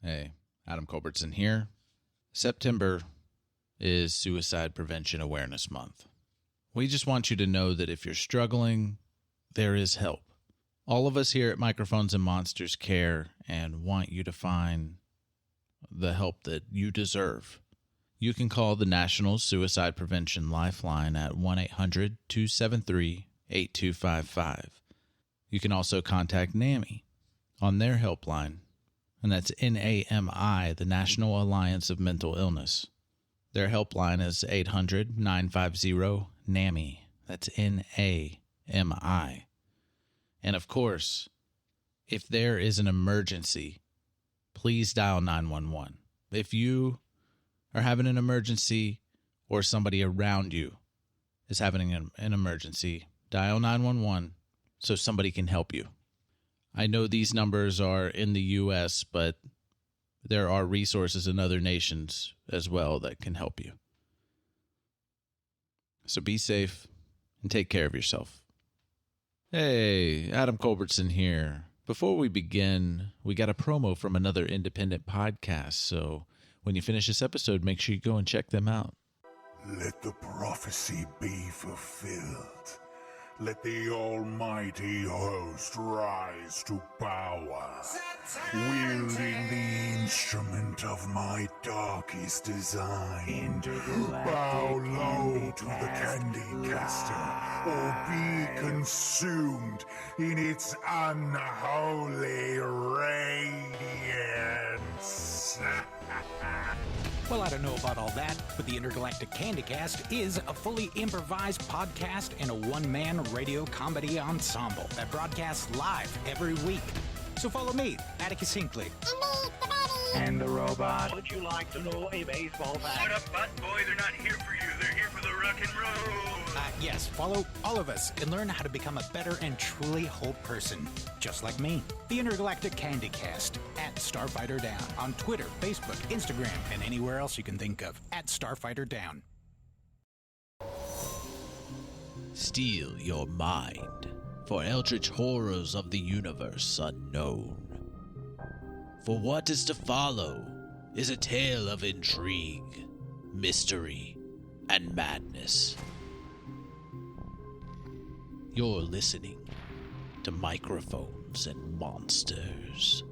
Hey, Adam Culbertson here. September is Suicide Prevention Awareness Month. We just want you to know that if you're struggling, there is help. All of us here at Microphones and Monsters care and want you to find the help that you deserve. You can call the National Suicide Prevention Lifeline at 1-800-273-8255. You can also contact NAMI on their helpline, and that's NAMI, the National Alliance of Mental Illness. Their helpline is 800-950-NAMI. That's NAMI. And of course, if there is an emergency, please dial 911. If you are having an emergency or somebody around you is having an emergency, dial 911 so somebody can help you. I know these numbers are in the U.S., but there are resources in other nations as well that can help you. So be safe and take care of yourself. Hey, Adam Culbertson here. Before we begin, we got a promo from another independent podcast, so when you finish this episode, make sure you go and check them out. Let the prophecy be fulfilled. Let the almighty host rise to power, wielding the instrument of my darkest design. Bow low to the candy caster, or be consumed in its unholy radiance. Well, I don't know about all that, but the Intergalactic Candycast is a fully improvised podcast and a one-man radio comedy ensemble that broadcasts live every week. So follow me, Atticus Hinkley. And the robot. Would you like to know a baseball fact? Shut up, butt boy. They're not here for you. They're here for the rock and roll. Yes, follow all of us and learn how to become a better and truly whole person, just like me. The Intergalactic Candycast at Starfighter Down on Twitter, Facebook, Instagram, and anywhere else you can think of at Starfighter Down. Steel your mind for eldritch horrors of the universe unknown. For what is to follow is a tale of intrigue, mystery, and madness. You're listening to Microphones and Monsters.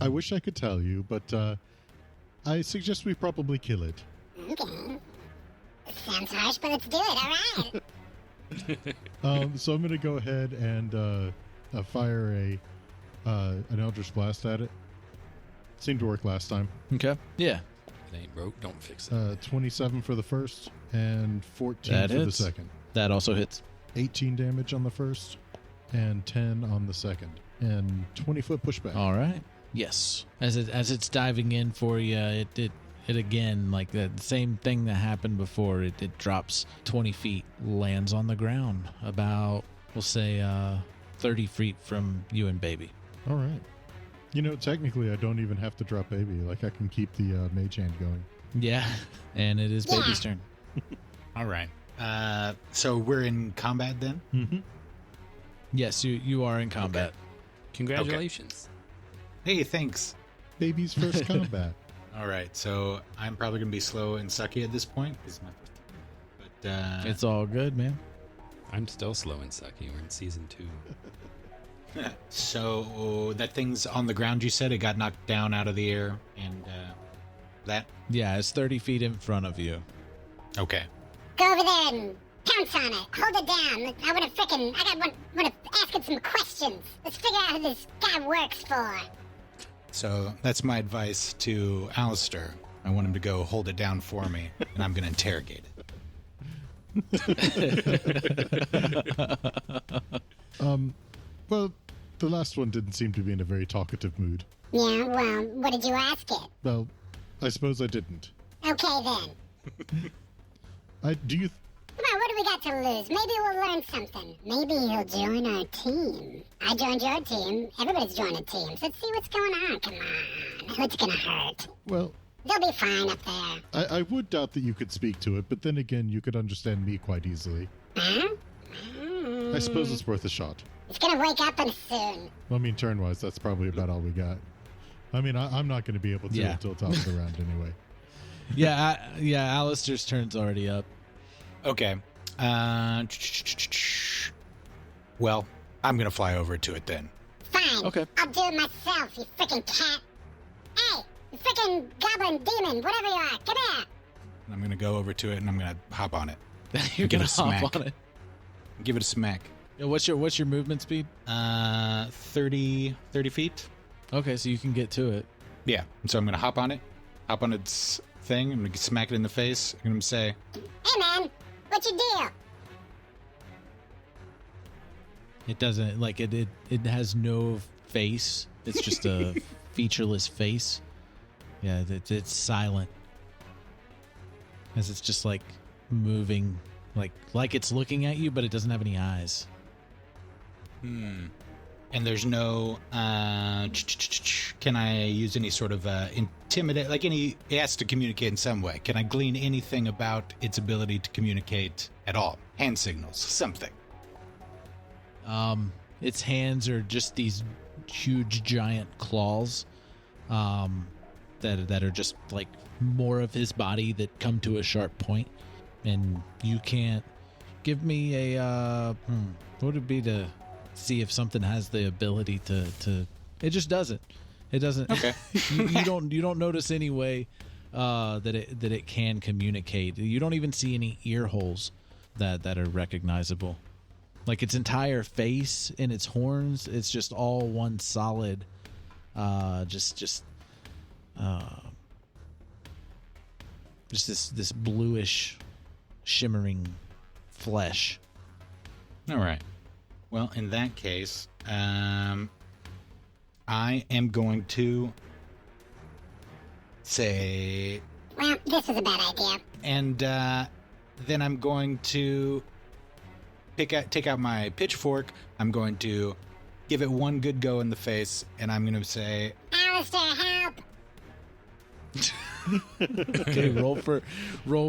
I wish I could tell you, but I suggest we probably kill it. Okay. Sounds harsh, but let's do it, alright. So I'm going to go ahead and fire an Eldritch Blast at it. Seemed to work last time. Okay. Yeah. It ain't broke, don't fix it. 27 for the first and 14 That for the hits. second. That also hits. 18 damage on the first and 10 on the second. And 20-foot pushback. All right. Yes. As it's diving in for you, it again, like the same thing that happened before. It drops 20 feet, lands on the ground about, we'll say, 30 feet from you and Baby. All right. You know, technically, I don't even have to drop Baby. Like, I can keep the mage hand going. Yeah. And it is Baby's turn. All right. So we're in combat then? Mm-hmm. Yes, you are in combat. Okay. Congratulations. Hey, thanks. Baby's first combat. All right, so I'm probably going to be slow and sucky at this point. But It's all good, man. I'm still slow and sucky. We're in season 2. So that thing's on the ground, you said? It got knocked down out of the air, and that? Yeah, it's 30 feet in front of you. Okay. Go over there and pounce on it. Hold it down. I want to ask it some questions. Let's figure out who this guy works for. So that's my advice to Aleister. I want him to go hold it down for me, and I'm going to interrogate it. Well, the last one didn't seem to be in a very talkative mood. Yeah, well, what did you ask it? Well, I suppose I didn't. Okay, then. Do you... Come on, what do we got to lose? Maybe we'll learn something. Maybe he'll join our team. I joined your team. Everybody's joining teams. Let's see what's going on. Come on. What's gonna hurt? Well... They'll be fine up there. I would doubt that you could speak to it, but then again, you could understand me quite easily. Huh? I suppose it's worth a shot. It's gonna wake up soon. Well, I mean, turn-wise, that's probably about all we got. I mean, I'm not going to be able to until top of the round anyway. Yeah, Aleister's turn's already up. Okay. Well, I'm going to fly over to it then. Fine. Okay. I'll do it myself, you freaking cat. Hey, you freaking goblin demon, whatever you are, come here. I'm going to go over to it, and I'm going to hop on it. You're Give gonna it a smack. hop on it. Give it a smack. Yeah, what's your movement speed? 30 feet. Okay, so you can get to it. Yeah. And so I'm going to hop on its thing. I'm going to smack it in the face. I'm going to say, Hey, man, what's your deal? It doesn't it has no face. It's just a featureless face. Yeah, it's silent. As it's just like moving like it's looking at you, but it doesn't have any eyes. And there's no can I use any sort of intimidate, it has to communicate in some way. Can I glean anything about its ability to communicate at all? Hand signals, something. Its hands are just these huge giant claws that are just like more of his body that come to a sharp point, and you can't give me a what would it be to see if something has the ability to it just doesn't. It doesn't. Okay. you don't notice any way that it can communicate. You don't even see any ear holes that are recognizable. Like its entire face and its horns, it's just all one solid just this bluish shimmering flesh. All right. Well, in that case, I am going to say... Well, this is a bad idea. And then I'm going to take out my pitchfork. I'm going to give it one good go in the face, and I'm going to say... Aleister, help! Okay, roll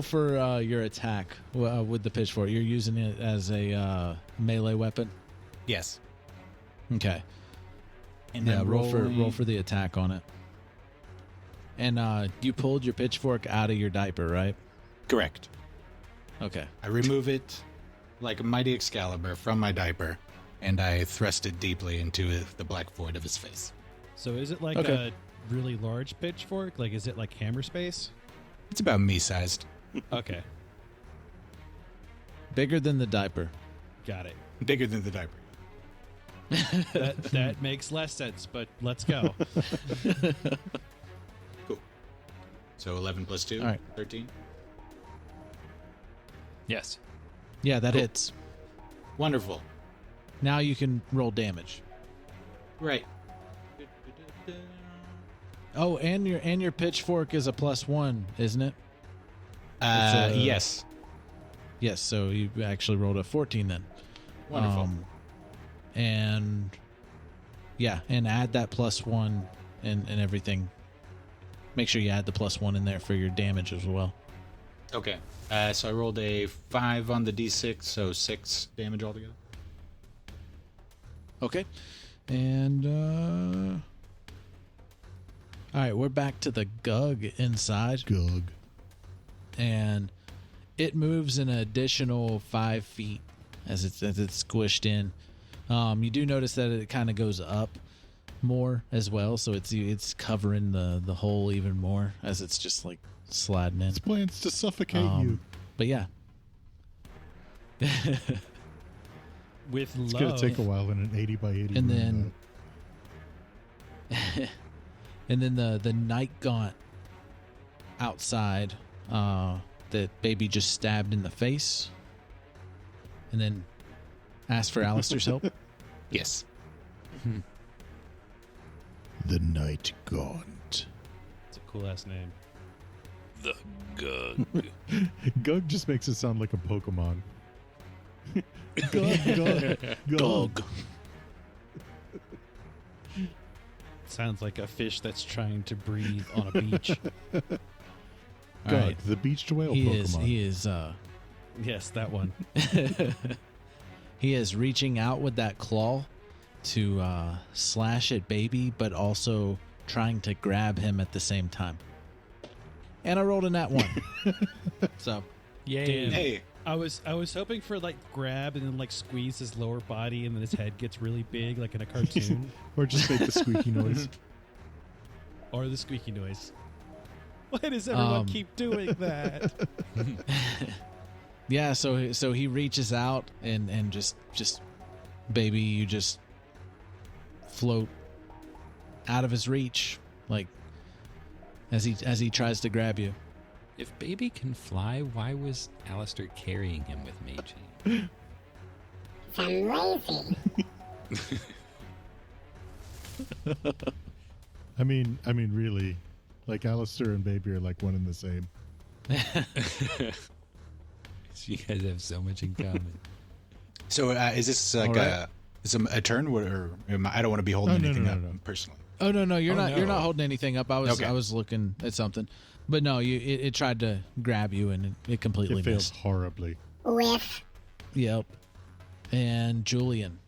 for your attack with the pitchfork. You're using it as a melee weapon. Yes. Okay. And yeah, then roll for the attack on it. And you pulled your pitchfork out of your diaper, right? Correct. Okay. I remove it like a mighty Excalibur from my diaper, and I thrust it deeply into the black void of his face. So is it like a really large pitchfork? Like, is it like hammer space? It's about me-sized. Okay. Bigger than the diaper. Got it. Bigger than the diaper. That makes less sense, but let's go. Cool. So 11 plus 2, all right. 13? Yes. Yeah, that hits. Wonderful. Now you can roll damage. Right. Oh, and your pitchfork is a +1, isn't it? Yes. Yes, so you actually rolled a 14 then. Wonderful. And yeah, and add that +1 and everything. Make sure you add the +1 in there for your damage as well. Okay. So I rolled a 5 on the d6, so 6 damage altogether. Okay. And all right, we're back to the Gug inside. Gug. And it moves an additional 5 feet as it's squished in. You do notice that it kind of goes up more as well, so it's covering the hole even more as it's just like sliding in. Its plans to suffocate you. But yeah. With It's love. going to take a while in an 80 by 80 And room, then and then the night gaunt outside that Baby just stabbed in the face and then asked for Aleister's help. Yes. The Night Gaunt. It's a cool ass name. The Gug. Gug just makes it sound like a Pokemon. Gug. Gug. Sounds like a fish that's trying to breathe on a beach. All Gug, right. the beached whale He Pokemon. is Yes, that one. he is reaching out with that claw to slash at Baby, but also trying to grab him at the same time. And I rolled a nat 1. So, Yay. Damn. Hey, I was hoping for like grab and then like squeeze his lower body and then his head gets really big like in a cartoon. Or just make the squeaky noise. Or the squeaky noise. Why does everyone keep doing that? yeah, so he reaches out and just Baby, you just float out of his reach, like as he tries to grab you. If Baby can fly, why was Aleister carrying him with Meiji? I'm lazy. I mean, really, like Aleister and Baby are like one and the same. You guys have so much in common. So is this like right. a turn, or I don't want to be holding anything up no. personally? Oh no, you're not. no. You're not holding anything up. I was Okay. looking at something, but no, it tried to grab you and it completely It failed missed. horribly. Whiff. Yep. And Julian.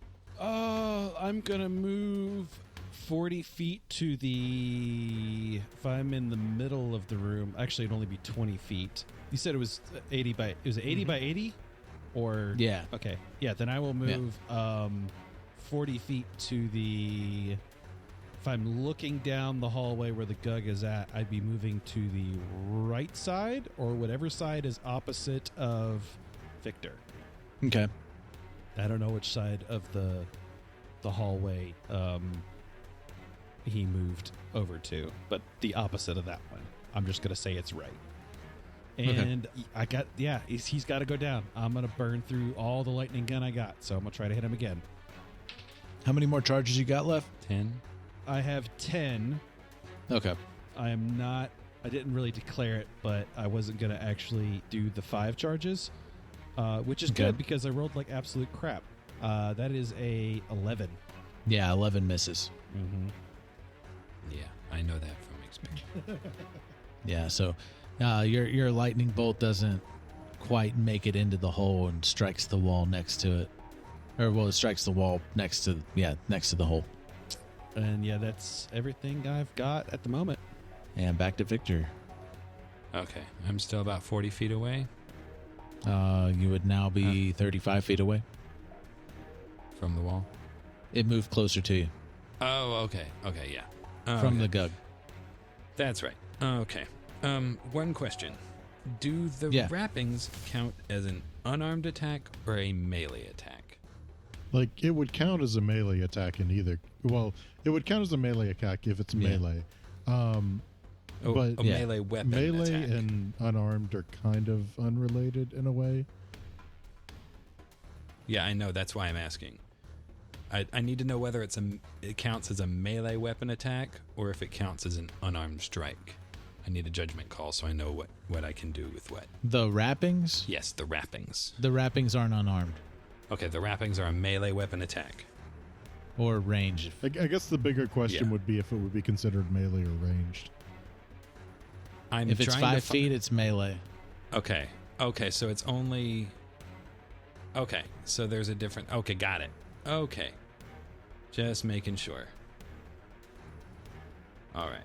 I'm gonna move 40 feet to the. If I'm in the middle of the room, actually it'd only be 20 feet. You said it was 80 by. Is it 80 by 80? Or Yeah. Okay. Yeah. Then I will move 40 feet to the. If I'm looking down the hallway where the Gug is at, I'd be moving to the right side or whatever side is opposite of Victor. Okay. I don't know which side of the hallway he moved over to, but the opposite of that one. I'm just gonna say it's right. And I got he's got to go down. I'm gonna burn through all the lightning gun I got, so I'm gonna try to hit him again. How many more charges you got left? 10. I have 10. Okay. I didn't really declare it, but I wasn't gonna actually do the 5 charges, which is good because I rolled like absolute crap. That is a 11. Yeah, 11 misses. Mm-hmm. Yeah, I know that from experience. Yeah, so your lightning bolt doesn't quite make it into the hole and strikes the wall next to it. Or, well, it strikes the wall next to the hole. And yeah, that's everything I've got at the moment. And back to Victor. Okay, I'm still about 40 feet away You would now be 35 feet away. from the wall. It moved closer to you Oh, okay. Okay, yeah. from Okay. the Gug. That's right. Okay. One question. Do the wrappings count as an unarmed attack or a melee attack? Like, it would count as a melee attack in either. Well, it would count as a melee attack if it's melee. But a melee weapon melee attack. and unarmed are kind of unrelated in a way. Yeah, I know. That's why I'm asking. I need to know whether it counts as a melee weapon attack or if it counts as an unarmed strike. I need a judgment call so I know what I can do with what. The wrappings? Yes, the wrappings. The wrappings aren't unarmed. Okay, the wrappings are a melee weapon attack. Or range. I guess the bigger question would be if it would be considered melee or ranged. If it's 5 feet, it's melee. Okay. Okay, so it's only... Okay, so there's a different... Okay, got it. Okay. Just making sure. All right.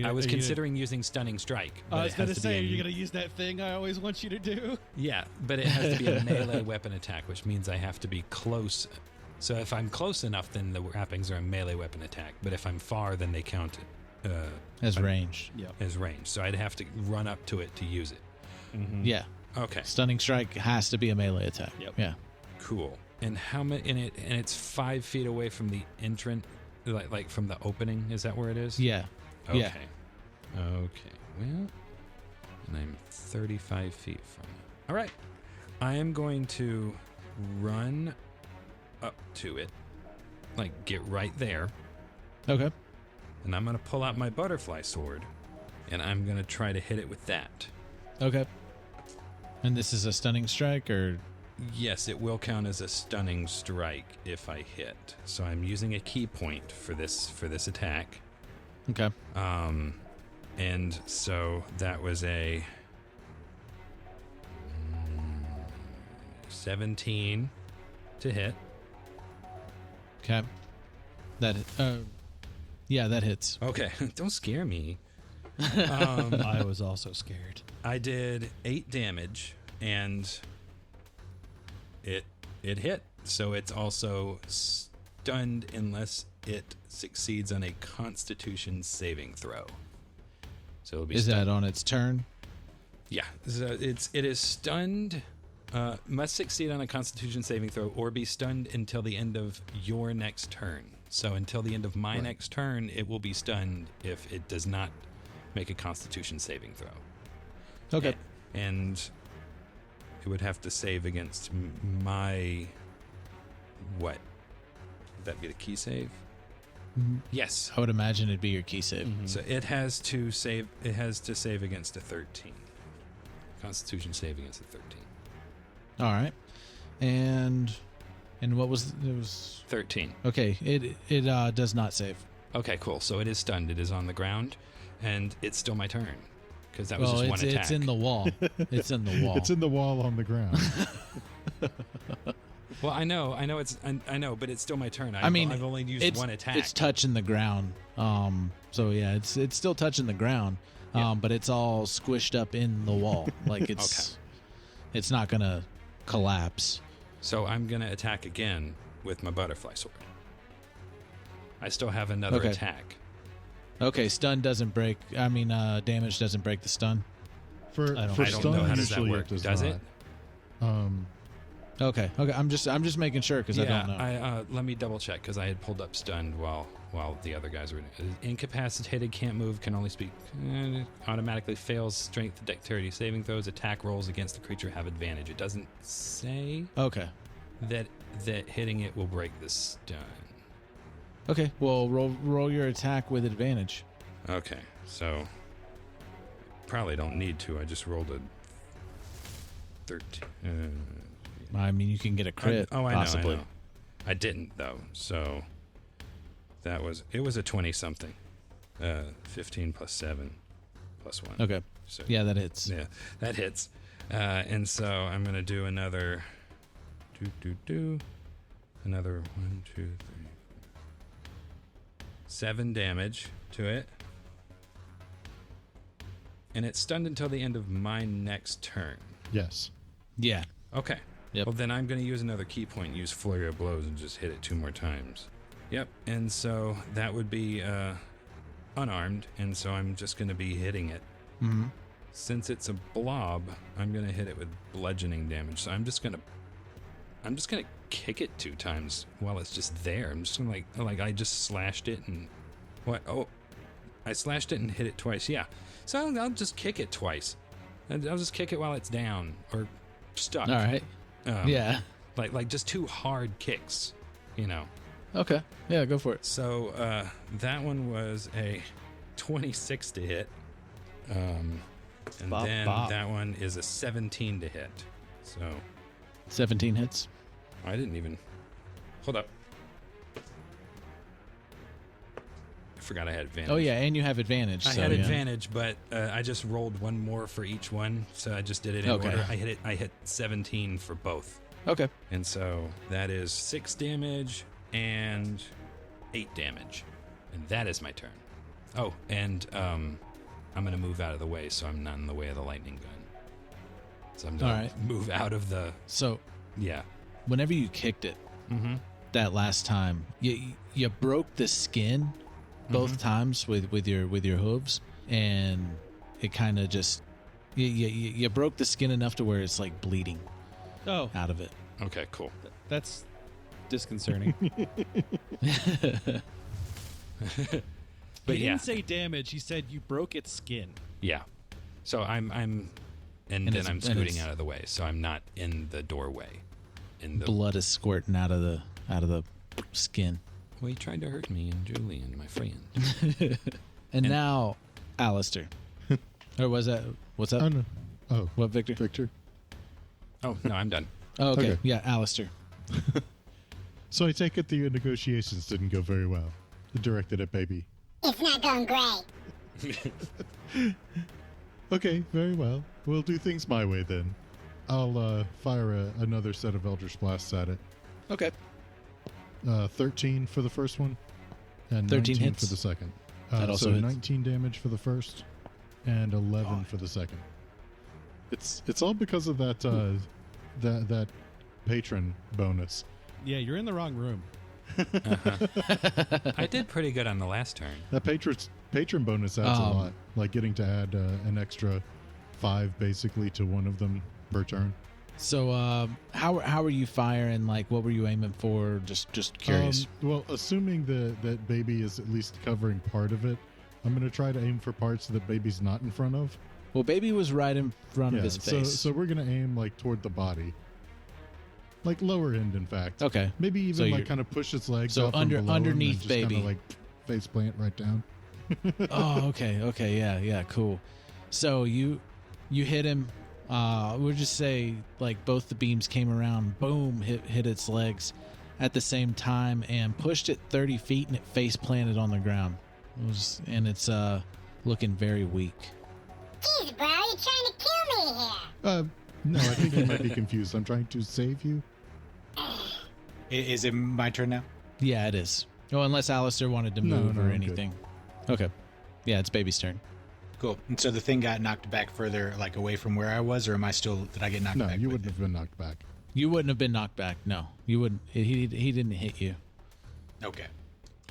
I was considering using Stunning Strike. I was going to say, are you going to use that thing I always want you to do? Yeah, but it has to be a melee weapon attack, which means I have to be close. So if I'm close enough, then the wrappings are a melee weapon attack. But if I'm far, then they count as range. Yeah. As range. So I'd have to run up to it to use it. Yeah. Okay. Stunning strike has to be a melee attack. Yep. Yeah. Cool. And how many? And it's 5 feet away from the entrance, like from the opening. Is that where it is? Yeah. Okay. Yeah. Okay. Well, and I'm 35 feet from it. All right. I am going to run up to it, like get right there, Okay. and I'm going to pull out my butterfly sword, and I'm going to try to hit it with that. Okay. And this is a stunning strike, or? Yes, it will count as a stunning strike if I hit. So I'm using a key point for this attack. Okay. And so that was a 17 to hit. Okay. That. Yeah, that hits. Okay, don't scare me. I was also scared. I did 8 damage, and it hit. So it's also stunned unless it succeeds on a Constitution saving throw. So it'll be. Is that on its turn? Yeah. So it is stunned. Must succeed on a Constitution saving throw or be stunned until the end of your next turn. So until the end of my next turn, it will be stunned if it does not make a Constitution saving throw. Okay. And it would have to save against my... What? Would that be the key save? Yes. I would imagine it'd be your key save. So it has to save. It has to save against a 13. Constitution save against a 13. All right. And what was it? Was 13. Okay. It does not save. Okay, cool. So it is stunned. It is on the ground, and it's still my turn because that was Well, just one attack. it's in the wall. It's in the wall. It's in the wall on the ground. Well, I know, I know, but it's still my turn. I mean, I've only used one attack. It's touching the ground. So yeah, it's still touching the ground. But it's all squished up in the wall. Like it's not gonna collapse. So I'm gonna attack again with my butterfly sword. I still have another attack. Okay, stun doesn't break. I mean, damage doesn't break the stun. For I don't stun, know how does that usually work. it Does not. it? Okay. I'm just making sure because I don't know. Let me double check because I had pulled up stunned while the other guys were incapacitated, can't move, can only speak, automatically fails strength, dexterity saving throws, attack rolls against the creature have advantage. It doesn't say that hitting it will break the stun. Okay. Well, roll your attack with advantage. Okay, so probably don't need to. I just rolled a 13. I mean, you can get a crit. Possibly. I know. I didn't though, so it was a 20-something. 15 plus 7 plus 1. Okay. So, yeah, that hits. Yeah, that hits. And so I'm gonna do another. Another 1, 2, 3, 7 damage to it. And it's stunned until the end of my next turn. Yes. Yeah. Okay. Yep. Well, then I'm going to use another key point, use Flurry of Blows, and just hit it 2 more times. Yep. And so that would be unarmed, and so I'm just going to be hitting it. Mm-hmm. Since it's a blob, I'm going to hit it with bludgeoning damage. So I'm just going to kick it 2 times while it's just there. I'm just going to like I just slashed it and what? Oh, I slashed it and hit it twice. Yeah. So I'll just kick it twice. I'll just kick it while it's down or stuck. All right. Yeah. Like just 2 hard kicks, you know. Okay. Yeah, go for it. So that one was a 26 to hit. And then that one is a 17 to hit. So 17 hits. I didn't even hold up. I forgot I had advantage. Oh yeah, and you have advantage. I had advantage, but I just rolled 1 more for each one, so I just did it in order. I hit 17 for both. Okay. And so that is 6 damage and 8 damage, and that is my turn. Oh, and I'm gonna move out of the way so I'm not in the way of the lightning gun. So I'm gonna move out of the. So yeah. Whenever you kicked it, that last time, you broke the skin both times with your hooves, and it kind of just You broke the skin enough to where it's like bleeding out of it. Okay, cool. That's disconcerting. But he didn't say damage. He said you broke its skin. Yeah. So I'm then I'm scooting out of the way, so I'm not in the doorway. Blood is squirting out of the skin. Well, he tried to hurt me and Julian, my friend. and now, Aleister. Or was that? What's up? Oh, no. Oh, what, Victor? Victor. Oh no, I'm done. Oh, okay. Yeah, Aleister. So I take it the negotiations didn't go very well. Directed at baby. It's not going great. Okay, very well. We'll do things my way then. I'll fire another set of Eldritch Blasts at it. Okay. 13 for the first one, and 13 19 hits for the second. That also so hits. 19 damage for the first, and 11 for the second. It's all because of that that patron bonus. Yeah, you're in the wrong room. I did pretty good on the last turn. That patron bonus adds a lot, like getting to add an extra 5 basically to one of them per turn. So how are you firing? Like, what were you aiming for? Just curious. Well, assuming that baby is at least covering part of it, I'm going to try to aim for parts that baby's not in front of. Well, baby was right in front of his face. So we're going to aim like toward the body. Like lower end, in fact. Okay. Maybe even like kind of push its legs out from below underneath and then just baby. Kind of like face plant right down. Oh, okay. Yeah, cool. So you hit him. We'll just say like both the beams came around, boom, hit its legs at the same time and pushed it 30 feet and it face planted on the ground. It's looking very weak. Jeez, bro, you're trying to kill me here. No, I think you might be confused. I'm trying to save you. Is it my turn now? Yeah, it is. Oh, unless Aleister wanted to move or anything. Okay. Yeah, it's baby's turn. Cool. And so the thing got knocked back further, like away from where I was, or am I still? Did I get knocked back? No, you wouldn't have been knocked back. You wouldn't have been knocked back. No, you wouldn't. He didn't hit you. Okay.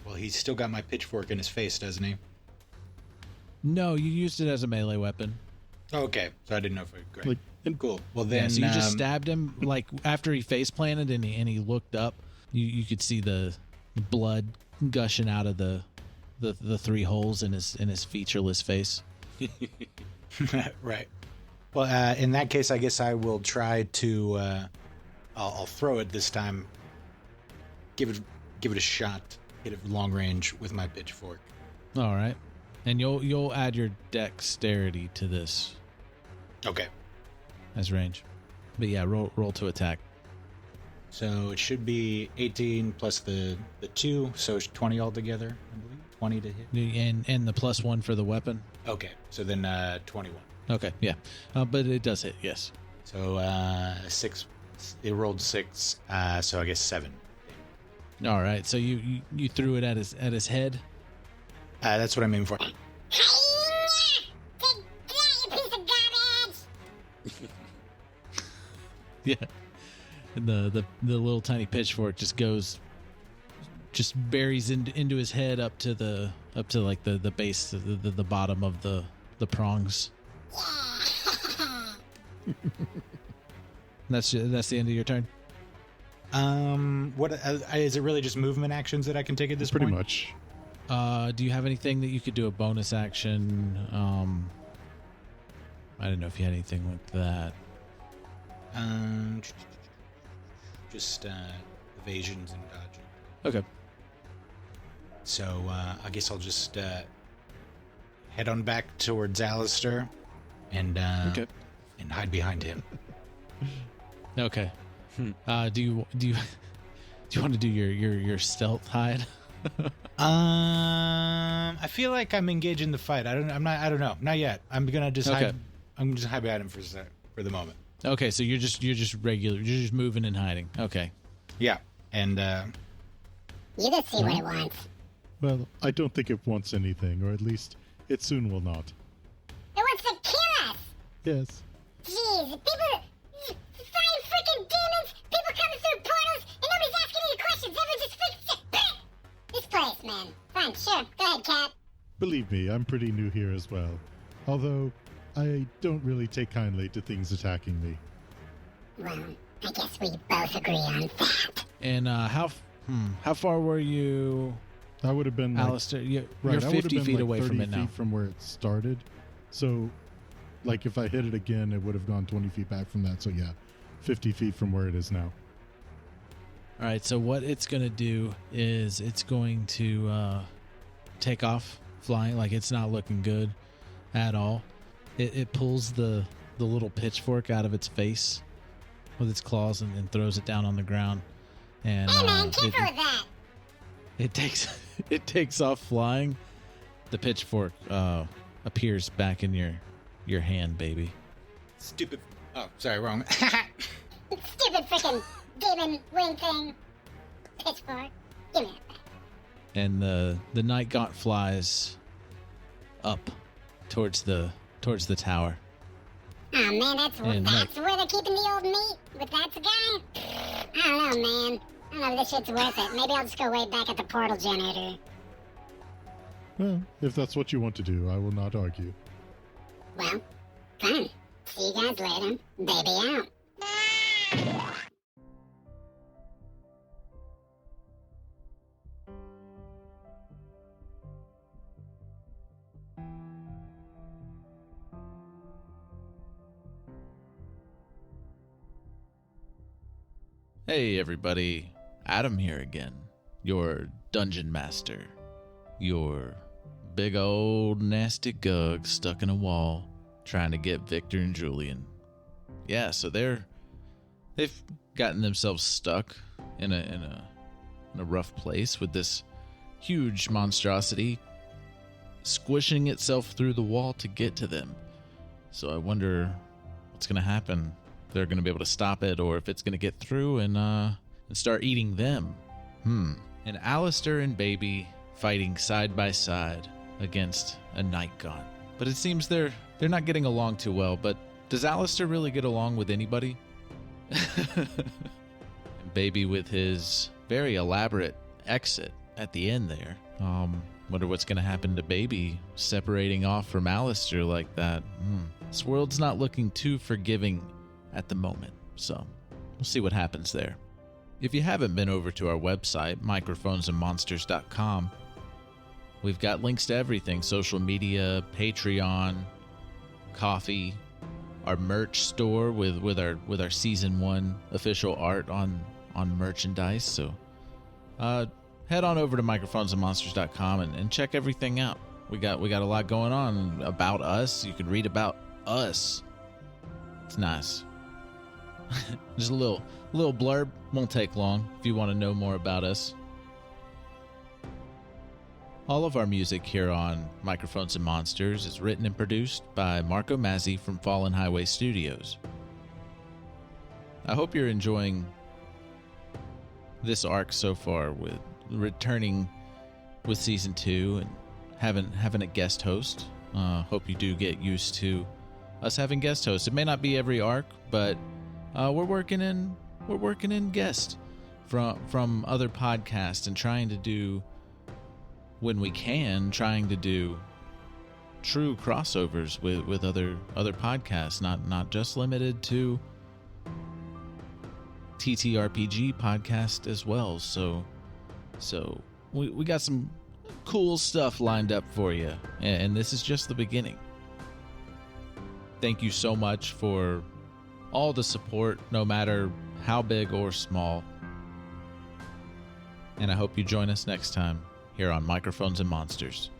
Well, he's still got my pitchfork in his face, doesn't he? No, you used it as a melee weapon. Okay, so I didn't know if it. Great. Like, cool. Well then, so you just stabbed him like after he face planted and he looked up. You could see the blood gushing out of the 3 holes in his featureless face. Right. Well, in that case, I guess I will try to. I'll throw it this time. Give it a shot. Hit it long range with my pitchfork. All right, and you'll add your dexterity to this. Okay. As range, but yeah, roll to attack. So it should be 18 plus the 2, so it's 20 altogether, I believe. 20 to hit. And the +1 for the weapon. Okay, so then 21. Okay, yeah, but it does hit, yes. So 6. It rolled 6, so I guess 7. All right, so you threw it at his head. That's what I'm aiming for. Take that, you piece of garbage! Yeah, and the little tiny pitchfork just buries into his head up to like the base, the bottom of the prongs. That's the end of your turn. What is it? Really just movement actions that I can take at this Pretty point? much. Do you have anything that you could do a bonus action? I didn't know if you had anything like that. Just evasions and dodging. Okay. So I guess I'll just head on back towards Aleister and hide behind him. Okay. Do you want to do your stealth hide? I feel like I'm engaging the fight. I don't know. Not yet. I'm gonna just hide. I'm just hide behind him for the moment. Okay, so you're just regular. You're just moving and hiding. Okay. Yeah, and you can see what it wants. Well, I don't think it wants anything, or at least it soon will not. It wants to kill us. Yes. Jeez, people, flying freaking demons, people coming through portals, and nobody's asking any questions. Everyone's just freaking this place, man. Fine, sure. Go ahead, Cat. Believe me, I'm pretty new here as well. Although, I don't really take kindly to things attacking me. Well, I guess we both agree on that. And how far were you? I would have been Aleister, you're right, 50 feet away from it now. 30 feet from where it started. So, like, if I hit it again, it would have gone 20 feet back from that. So, yeah, 50 feet from where it is now. All right, so what it's going to do is it's going to take off flying. Like, it's not looking good at all. It pulls the little pitchfork out of its face with its claws and throws it down on the ground. And hey, man, careful with that. It takes off flying. The pitchfork appears back in your hand, baby. Stupid. Oh, sorry, wrong. Stupid freaking demon wing thing. Pitchfork. Give me that back. And the night gaunt flies up towards the tower. Oh man, that's where they're keeping the old meat with that guy. I don't know, man. I don't know if this shit's worth it. Maybe I'll just go wait back at the portal generator. Well, if that's what you want to do, I will not argue. Well, fine. See you guys later. Baby out. Hey everybody, Adam here again, your dungeon master, your big old nasty gug stuck in a wall trying to get Victor and Julian. Yeah, so they've gotten themselves stuck in a rough place with this huge monstrosity squishing itself through the wall to get to them. So I wonder what's going to happen. They're going to be able to stop it, or if it's going to get through and start eating them. And Aleister and Baby fighting side by side against a night gaunt. But it seems they're not getting along too well. But does Aleister really get along with anybody? Baby with his very elaborate exit at the end there. Wonder what's going to happen to Baby separating off from Aleister like that. This world's not looking too forgiving at the moment, so we'll see what happens there. If you haven't been over to our website, microphonesandmonsters.com, we've got links to everything: social media, Patreon, coffee, our merch store with our season 1 official art on merchandise. So head on over to microphonesandmonsters.com and check everything out. We got a lot going on about us. You can read about us. It's nice. Just a little blurb, won't take long if you want to know more about us. All of our music here on Microphones and Monsters is written and produced by Marco Mazzei from Fallen Highway Studios. I hope you're enjoying this arc so far, with returning with season 2 and having a guest host. Hope you do get used to us having guest hosts. It may not be every arc, but we're working in guests from other podcasts and trying to do, when we can, trying to do true crossovers with other podcasts, not just limited to TTRPG podcast as well. So we got some cool stuff lined up for you, and this is just the beginning. Thank you so much for all the support, no matter how big or small. And I hope you join us next time here on Microphones and Monsters.